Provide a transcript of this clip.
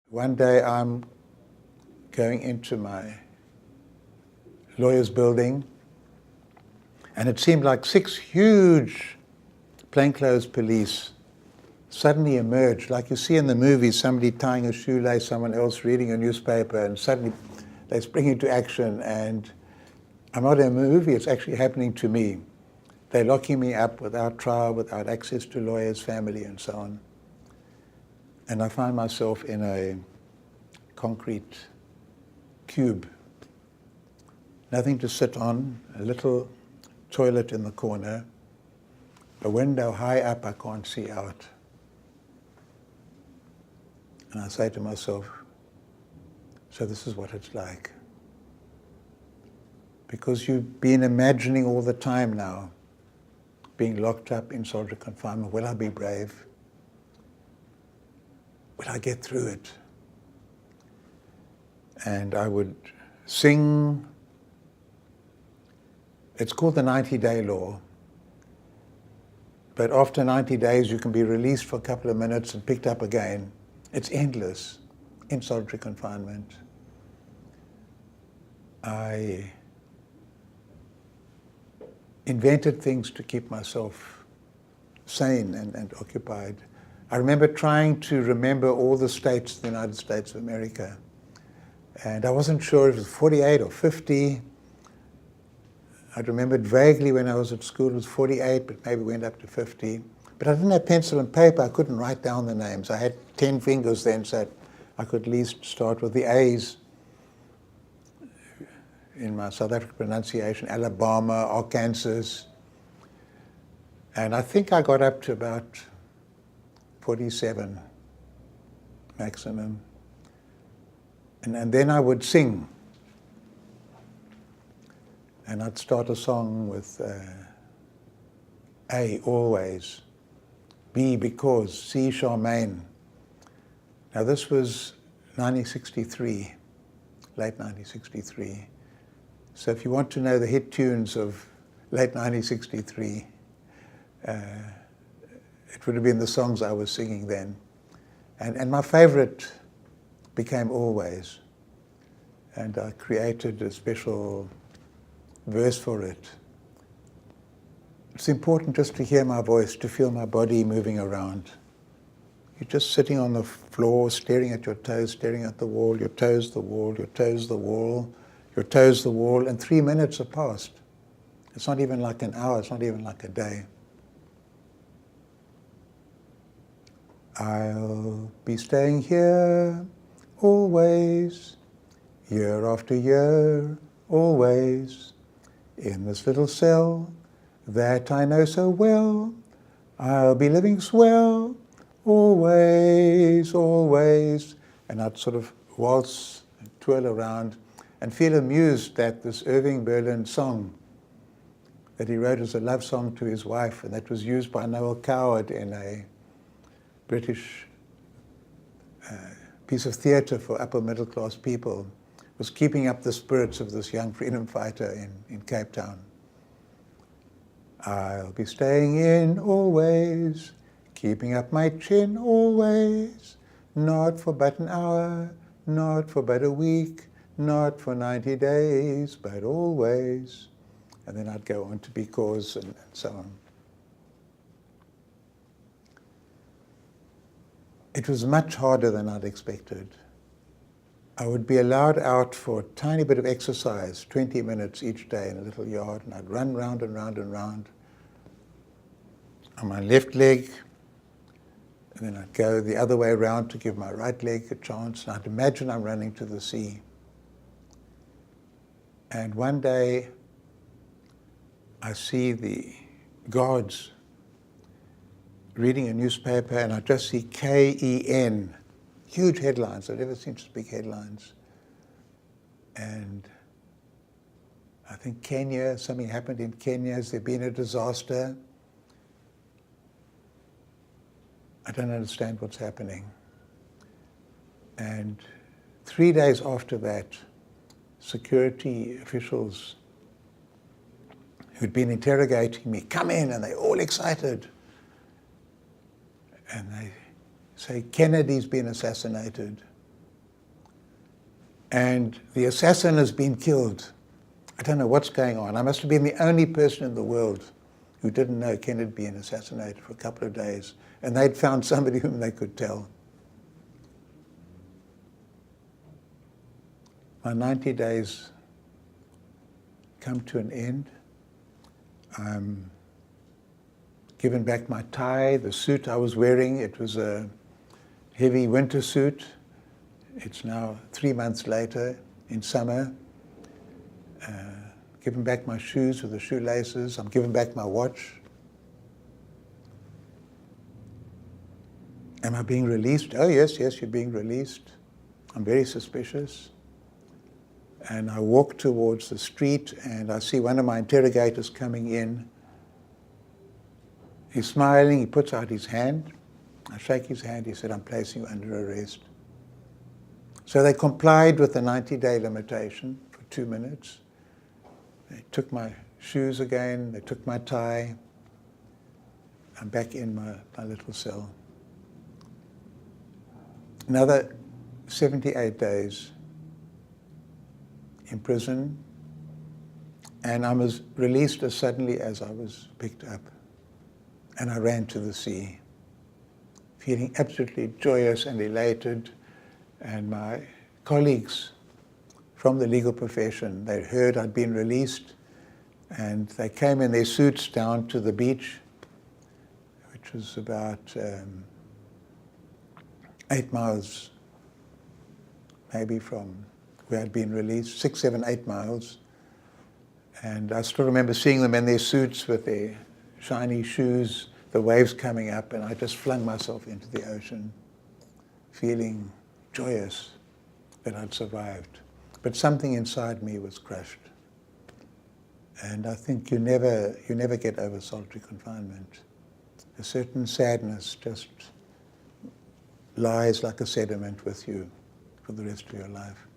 One day I'm going into my lawyer's building, and it seemed like 6 huge plainclothes police suddenly emerged, like you see in the movies, somebody tying a shoelace, someone else reading a newspaper, and suddenly they spring into action. And I'm not in a movie, it's actually happening to me. They're locking me up without trial, without access to lawyers, family, and so on. And I find myself in a concrete cube. Nothing to sit on, a little toilet in the corner, a window high up I can't see out. And I say to myself, so this is what it's like. Because you've been imagining all the time now, being locked up in solitary confinement, will I be brave? Will I get through it? And I would sing. It's called the 90-day law. But after 90 days, you can be released for a couple of minutes and picked up again. It's endless in solitary confinement. I invented things to keep myself sane and occupied. I remember trying to remember all the states of the United States of America. And I wasn't sure if it was 48 or 50. I remembered vaguely when I was at school it was 48, but maybe went up to 50. But I didn't have pencil and paper. I couldn't write down the names. I had 10 fingers then, so I could at least start with the A's in my South African pronunciation: Alabama, Arkansas. And I think I got up to about 47 maximum. And then I would sing. And I'd start a song with A, always, B, because, C, Charmaine. Now this was 1963, late 1963. So if you want to know the hit tunes of late 1963, it would have been the songs I was singing then. And my favorite became Always. And I created a special verse for it. It's important just to hear my voice, to feel my body moving around. You're just sitting on the floor, staring at your toes, staring at the wall, your toes, the wall, your toes, the wall, your toes, the wall, and 3 minutes have passed. It's not even like an hour, it's not even like a day. I'll be staying here always, year after year, always, in this little cell that I know so well. I'll be living swell, always, always. And I'd sort of waltz and twirl around and feel amused that this Irving Berlin song that he wrote as a love song to his wife, and that was used by Noel Coward in a British piece of theatre for upper middle class people, was keeping up the spirits of this young freedom fighter in Cape Town. I'll be staying in always, keeping up my chin always, not for but an hour, not for but a week, not for 90 days, but always. And then I'd go on to because and so on. It was much harder than I'd expected. I would be allowed out for a tiny bit of exercise, 20 minutes each day in a little yard, and I'd run round and round and round on my left leg, and then I'd go the other way around to give my right leg a chance, and I'd imagine I'm running to the sea. And one day, I see the guards reading a newspaper, and I just see K-E-N, huge headlines. I've never seen such big headlines. And I think Kenya, something happened in Kenya. Has there been a disaster? I don't understand what's happening. And 3 days after that, security officials who'd been interrogating me come in, and they're all excited. And they say, Kennedy's been assassinated. and the assassin has been killed. I don't know what's going on. I must have been the only person in the world who didn't know Ken had been assassinated for a couple of days, and they'd found somebody whom they could tell. My 90 days come to an end. I'm given back my tie, the suit I was wearing. It was a heavy winter suit. It's now 3 months later in summer. Given back my shoes with the shoelaces. I'm given back my watch. Am I being released? Oh, yes, you're being released. I'm very suspicious. And I walk towards the street, and I see one of my interrogators coming in. He's smiling, he puts out his hand. I shake his hand, he said, "I'm placing you under arrest." So they complied with the 90-day limitation for 2 minutes. They took my shoes again, they took my tie. I'm back in my little cell. Another 78 days in prison, and I was released as suddenly as I was picked up. And I ran to the sea, feeling absolutely joyous and elated. And my colleagues from the legal profession, they heard I'd been released, and they came in their suits down to the beach, which was about 8 miles, maybe from where I'd been released, 6, 7, 8 miles. And I still remember seeing them in their suits with their shiny shoes, the waves coming up, and I just flung myself into the ocean, feeling joyous that I'd survived. But something inside me was crushed. And I think you never get over solitary confinement. A certain sadness just lies like a sediment with you for the rest of your life.